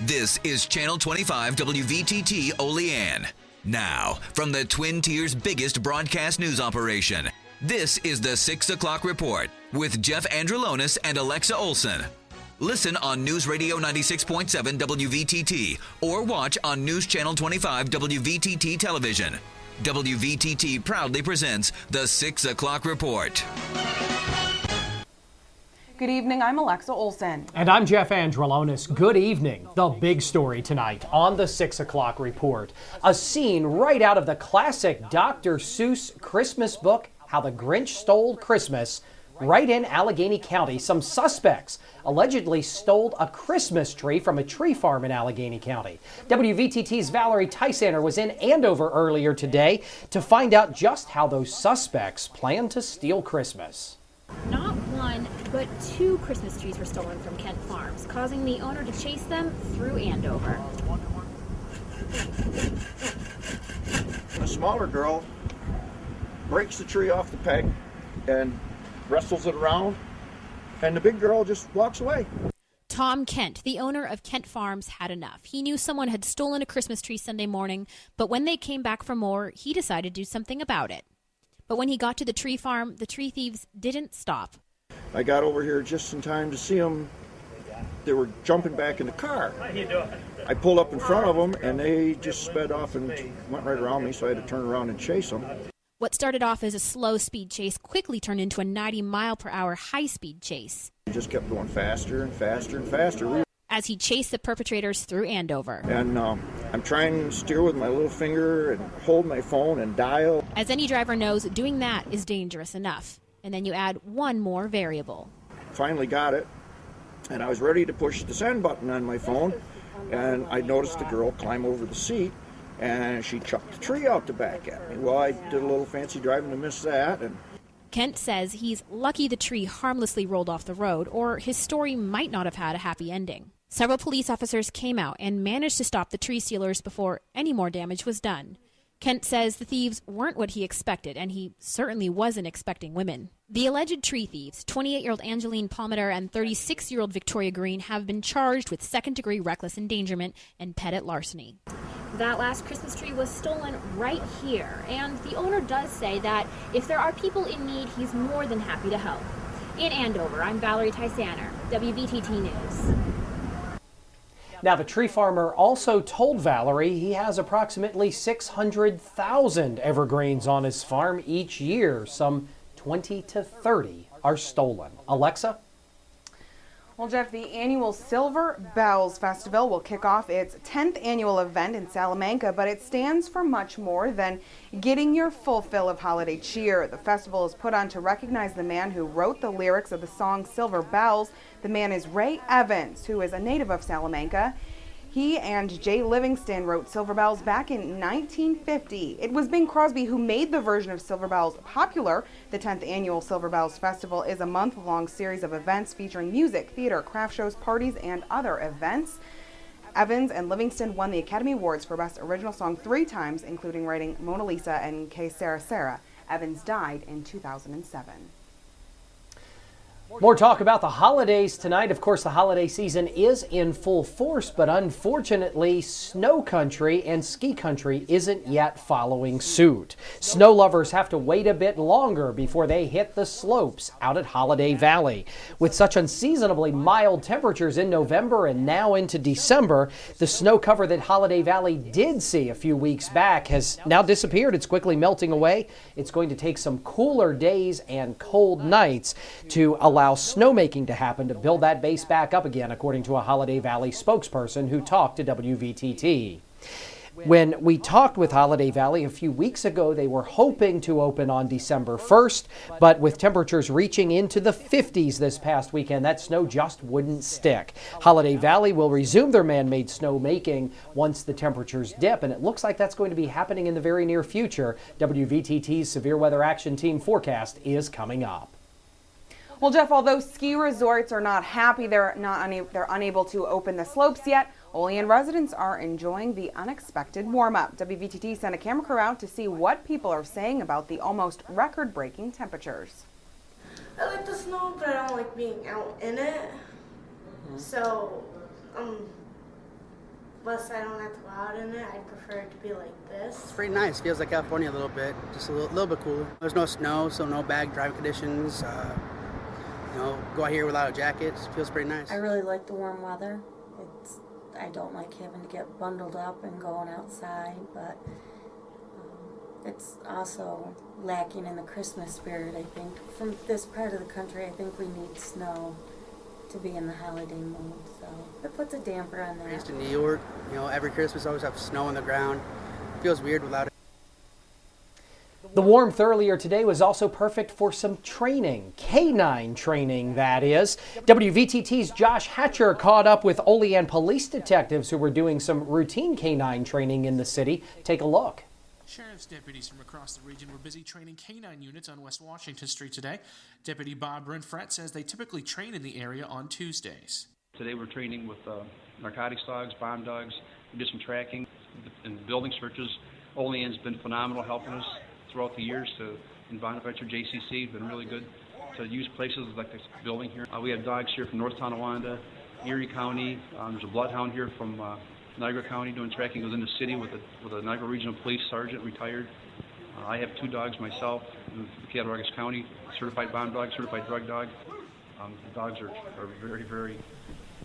This is Channel 25 WVTT Olean. Now, from the Twin Tiers' biggest broadcast news operation, this is the 6 o'clock report with Jeff Andrelonis and Alexa Olson. Listen on News Radio 96.7 WVTT or watch on News Channel 25 WVTT television. WVTT proudly presents the 6 o'clock report. Good evening, I'm Alexa Olson. And I'm Jeff Andrelonis. Good evening. The big story tonight on the 6 o'clock report. A scene right out of the classic Dr. Seuss Christmas book, How the Grinch Stole Christmas. Right in Allegheny County, some suspects allegedly stole a Christmas tree from a tree farm in Allegheny County. WVTT's Valerie Tysander was in Andover earlier today to find out just how those suspects plan to steal Christmas. Not one, but two Christmas trees were stolen from Kent Farms, causing the owner to chase them through Andover. A smaller girl breaks the tree off the peg and wrestles it around, and the big girl just walks away. Tom Kent, the owner of Kent Farms, had enough. He knew someone had stolen a Christmas tree Sunday morning, but when they came back for more, he decided to do something about it. But when he got to the tree farm, the tree thieves didn't stop. I got over here just in time to see them. They were jumping back in the car. I pulled up in front of them, and they just sped off and went right around me, so I had to turn around and chase them. What started off as a slow speed chase quickly turned into a 90-mile-per-hour high-speed chase. It just kept going faster and faster and faster. As he chased the perpetrators through Andover. And I'm trying to steer with my little finger and hold my phone and dial. As any driver knows, doing that is dangerous enough. And then you add one more variable. Finally got it, and I was ready to push the send button on my phone, and I noticed the girl climb over the seat, and she chucked the tree out the back at me. Well, I did a little fancy driving to miss that. And Kent says he's lucky the tree harmlessly rolled off the road, or his story might not have had a happy ending. Several police officers came out and managed to stop the tree stealers before any more damage was done. Kent says the thieves weren't what he expected, and he certainly wasn't expecting women. The alleged tree thieves, 28-year-old Angeline Palmater and 36-year-old Victoria Green, have been charged with second-degree reckless endangerment and pettit larceny. That last Christmas tree was stolen right here, and the owner does say that if there are people in need, he's more than happy to help. In Andover, I'm Valerie Tysander, WVTT News. Now, the tree farmer also told Valerie he has approximately 600,000 evergreens on his farm each year. Some 20 to 30 are stolen. Alexa? Well, Jeff, the annual Silver Bells Festival will kick off its 10th annual event in Salamanca, but it stands for much more than getting your full fill of holiday cheer. The festival is put on to recognize the man who wrote the lyrics of the song Silver Bells. The man is Ray Evans, who is a native of Salamanca. He and Jay Livingston wrote Silver Bells back in 1950. It was Bing Crosby who made the version of Silver Bells popular. The 10th annual Silver Bells Festival is a month-long series of events featuring music, theater, craft shows, parties, and other events. Evans and Livingston won the Academy Awards for Best Original Song 3 times, including writing Mona Lisa and Que Sera Sera. Evans died in 2007. More talk about the holidays tonight. Of course, the holiday season is in full force, but unfortunately, snow country and ski country isn't yet following suit. Snow lovers have to wait a bit longer before they hit the slopes out at Holiday Valley. With such unseasonably mild temperatures in November and now into December, the snow cover that Holiday Valley did see a few weeks back has now disappeared. It's quickly melting away. It's going to take some cooler days and cold nights to allow snowmaking to happen to build that base back up again, according to a Holiday Valley spokesperson who talked to WVTT. When we talked with Holiday Valley a few weeks ago, they were hoping to open on December 1st, but with temperatures reaching into the 50s this past weekend, that snow just wouldn't stick. Holiday Valley will resume their man-made snowmaking once the temperatures dip, and it looks like that's going to be happening in the very near future. WVTT's Severe Weather Action Team forecast is coming up. Well, Jeff, although ski resorts are not happy they're unable to open the slopes yet, Olean residents are enjoying the unexpected warm-up. WVTT sent a camera crew out to see what people are saying about the almost record-breaking temperatures. I like the snow, but I don't like being out in it. So, Plus, I don't have to go out in it. I'd prefer it to be like this. It's pretty nice. Feels like California a little bit, just a little bit cooler. There's no snow, so no bad driving conditions. Go out here without a jacket. It feels pretty nice. I really like the warm weather. I don't like having to get bundled up and going outside, but it's also lacking in the Christmas spirit, I think. From this part of the country, I think we need snow to be in the holiday mood, so it puts a damper on that. Raised in New York, every Christmas always have snow on the ground. It feels weird without it. The warmth earlier today was also perfect for some training, canine training, that is. WVTT's Josh Hatcher caught up with Olean police detectives who were doing some routine canine training in the city. Take a look. Sheriff's deputies from across the region were busy training canine units on West Washington Street today. Deputy Bob Renfrett says they typically train in the area on Tuesdays. Today we're training with narcotics dogs, bomb dogs. We did some tracking and building searches. Olean's been phenomenal helping us throughout the years in Bonaventure, JCC. It's been really good to use places like this building here. We have dogs here from North Tonawanda, Erie County. There's a bloodhound here from Niagara County doing tracking. Goes in the city with a Niagara Regional Police Sergeant, retired. I have 2 dogs myself, in Cattaraugus County, certified bomb dog, certified drug dog. The dogs are very, very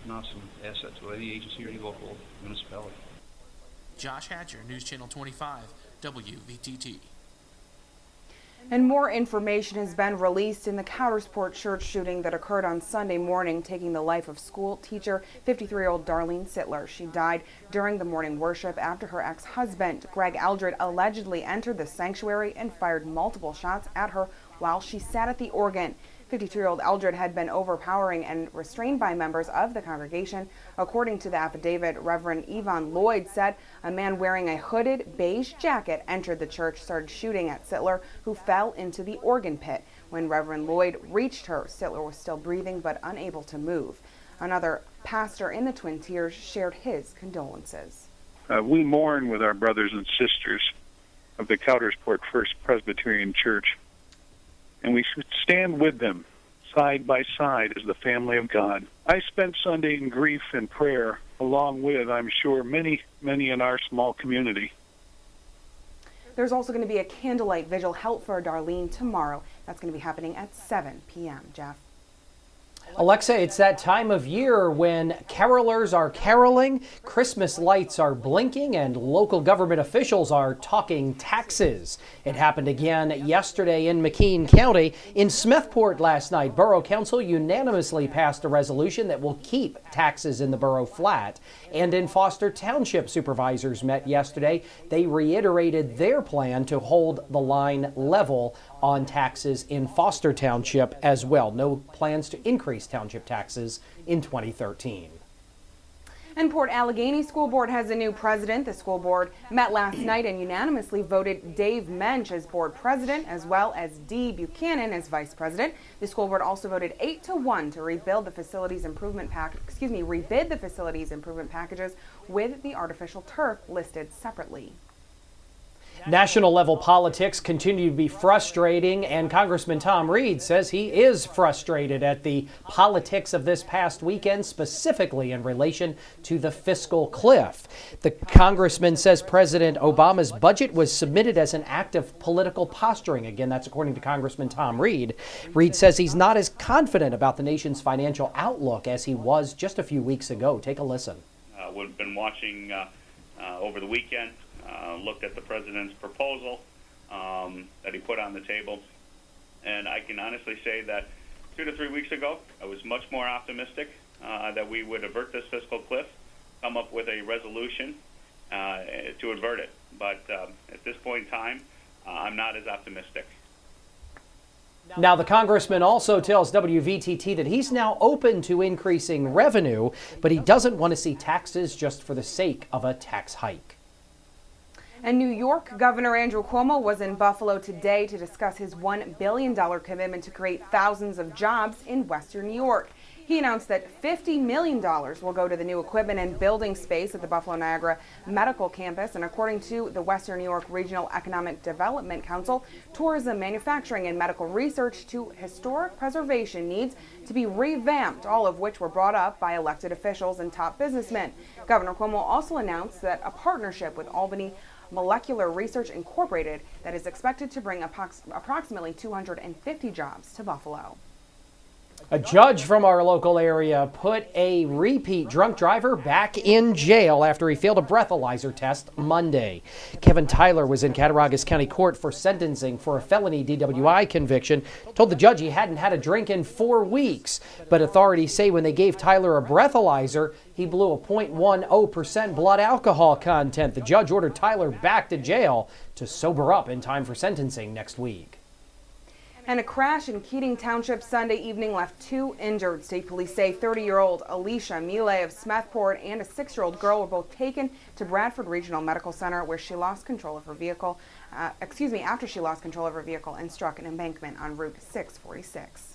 an awesome asset to any agency or any local municipality. Josh Hatcher, News Channel 25, WVTT. And more information has been released in the Coudersport church shooting that occurred on Sunday morning, taking the life of school teacher 53-year-old Darlene Sittler. She died during the morning worship after her ex-husband, Greg Eldred, allegedly entered the sanctuary and fired multiple shots at her while she sat at the organ. 52-year-old Eldred had been overpowering and restrained by members of the congregation. According to the affidavit, Reverend Yvonne Lloyd said a man wearing a hooded beige jacket entered the church, started shooting at Sittler, who fell into the organ pit. When Reverend Lloyd reached her, Sittler was still breathing but unable to move. Another pastor in the Twin Tiers shared his condolences. We mourn with our brothers and sisters of the Coudersport First Presbyterian Church, and we should stand with them side by side as the family of God. I spent Sunday in grief and prayer, along with, I'm sure, many, many in our small community. There's also going to be a candlelight vigil held for Darlene tomorrow. That's going to be happening at 7 p.m. Jeff. Alexa, it's that time of year when carolers are caroling, Christmas lights are blinking, and local government officials are talking taxes. It happened again yesterday in McKean County. In Smethport last night, Borough Council unanimously passed a resolution that will keep taxes in the borough flat. And in Foster Township, supervisors met yesterday. They reiterated their plan to hold the line level on taxes in Foster Township as well. No plans to increase township taxes in 2013. And Port Allegheny School Board has a new president. The school board met last night and unanimously voted Dave Mensch as board president, as well as Dee Buchanan as vice president. The school board also voted 8-1 to rebid the facilities improvement packages with the artificial turf listed separately. National level politics continue to be frustrating, and Congressman Tom Reed says he is frustrated at the politics of this past weekend, specifically in relation to the fiscal cliff. The congressman says President Obama's budget was submitted as an act of political posturing. Again, that's according to Congressman Tom Reed. Reed says he's not as confident about the nation's financial outlook as he was just a few weeks ago. Take a listen. We've been watching over the weekend. Looked at the president's proposal that he put on the table, and I can honestly say that 2 to 3 weeks ago I was much more optimistic that we would avert this fiscal cliff, come up with a resolution to avert it. But at this point in time, I'm not as optimistic. Now, the congressman also tells WVTT that he's now open to increasing revenue, but he doesn't want to see taxes just for the sake of a tax hike. And New York Governor Andrew Cuomo was in Buffalo today to discuss his $1 billion commitment to create thousands of jobs in Western New York. He announced that $50 million will go to the new equipment and building space at the Buffalo Niagara Medical Campus. And according to the Western New York Regional Economic Development Council, tourism, manufacturing, and medical research to historic preservation needs to be revamped, all of which were brought up by elected officials and top businessmen. Governor Cuomo also announced that a partnership with Albany Molecular Research Incorporated that is expected to bring approximately 250 jobs to Buffalo. A judge from our local area put a repeat drunk driver back in jail after he failed a breathalyzer test Monday. Kevin Tyler was in Cattaraugus County Court for sentencing for a felony DWI conviction. Told the judge he hadn't had a drink in 4 weeks. But authorities say when they gave Tyler a breathalyzer, he blew a 0.10% blood alcohol content. The judge ordered Tyler back to jail to sober up in time for sentencing next week. And a crash in Keating Township Sunday evening left 2 injured. State police say 30-year-old Alicia Millet of Smethport and a 6-year-old girl were both taken to Bradford Regional Medical Center, where she lost control of her vehicle, after she lost control of her vehicle and struck an embankment on Route 646.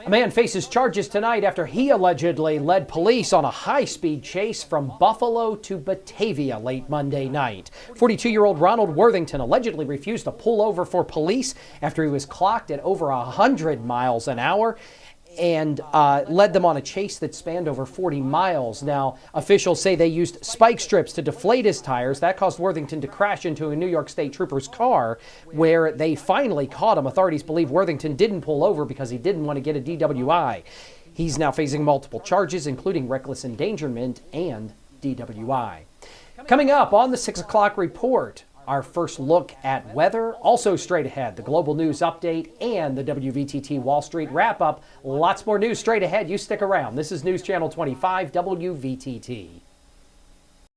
A man faces charges tonight after he allegedly led police on a high-speed chase from Buffalo to Batavia late Monday night. 42-year-old Ronald Worthington allegedly refused to pull over for police after he was clocked at over 100 miles an hour and led them on a chase that spanned over 40 miles. Now, officials say they used spike strips to deflate his tires. That caused Worthington to crash into a New York State trooper's car, where they finally caught him. Authorities believe Worthington didn't pull over because he didn't want to get a DWI. He's now facing multiple charges, including reckless endangerment and DWI. Coming up on the 6 o'clock report, our first look at weather. Also straight ahead, the global news update and the WVTT Wall Street wrap-up. Lots more news straight ahead. You stick around. This is News Channel 25 WVTT.